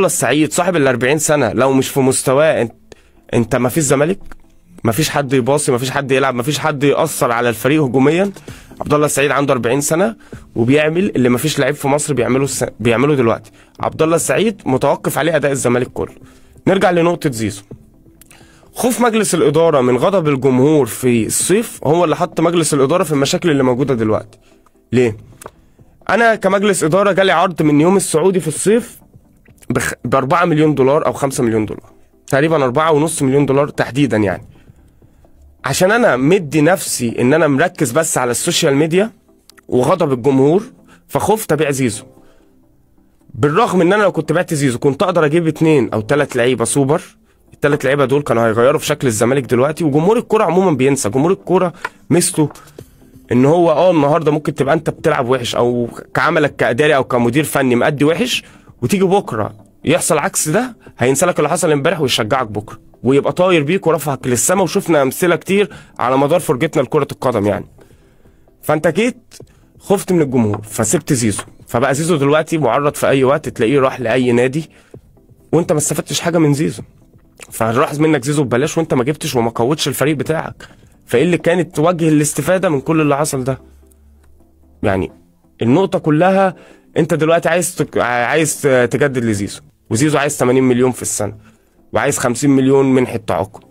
الله السعيد صاحب ال 40 سنه لو مش في مستواه انت ما فيش زمالك، ما فيش حد يباصي، ما فيش حد يلعب، ما فيش حد يأثر على الفريق هجوميا. عبد الله السعيد عنده 40 سنه وبيعمل اللي ما فيش لعيب في مصر بيعمله دلوقتي. عبد الله السعيد متوقف عليه اداء الزمالك كله. نرجع لنقطه زيزو. خوف مجلس الاداره من غضب الجمهور في الصيف هو اللي حط مجلس الاداره في المشاكل اللي موجوده دلوقتي. ليه؟ انا كمجلس اداره جالي عرض من يوم السعودي في الصيف ب 4 مليون دولار او 5 مليون دولار، تقريبا 4.5 مليون دولار تحديدا يعني. عشان انا مدي نفسي ان انا مركز بس على السوشيال ميديا وغضب الجمهور، فخفت ابيع زيزو. بالرغم ان انا لو كنت بعت زيزو كنت اقدر اجيب 2 أو 3 لعيبه سوبر. ال3 لعيبه دول كانوا هيغيروا في شكل الزمالك دلوقتي. وجمهور الكوره عموما بينسى، جمهور الكوره مثله ان هو النهارده ممكن تبقى انت بتلعب وحش او كعملك كاداري او كمدير فني مأدي وحش، وتيجي بكره يحصل عكس ده، هينسى لك اللي حصل امبارح ويشجعك بكره ويبقى طاير بيك ورفعك للسما. وشفنا امثله كتير على مدار فرجتنا لكره القدم يعني. فانت جيت خفت من الجمهور فسبت زيزو، فبقى زيزو دلوقتي معرض في اي وقت تلاقيه راح لاي نادي وانت ما استفدتش حاجه من زيزو. فراح منك زيزو ببلاش وانت ما جبتش وما قوتش الفريق بتاعك. فايه اللي كانت وجه الاستفاده من كل اللي حصل ده؟ يعني النقطه كلها انت دلوقتي عايز تجدد لزيزو، وزيزو عايز 80 مليون في السنه، وعايز 50 مليون منحه تعاقد،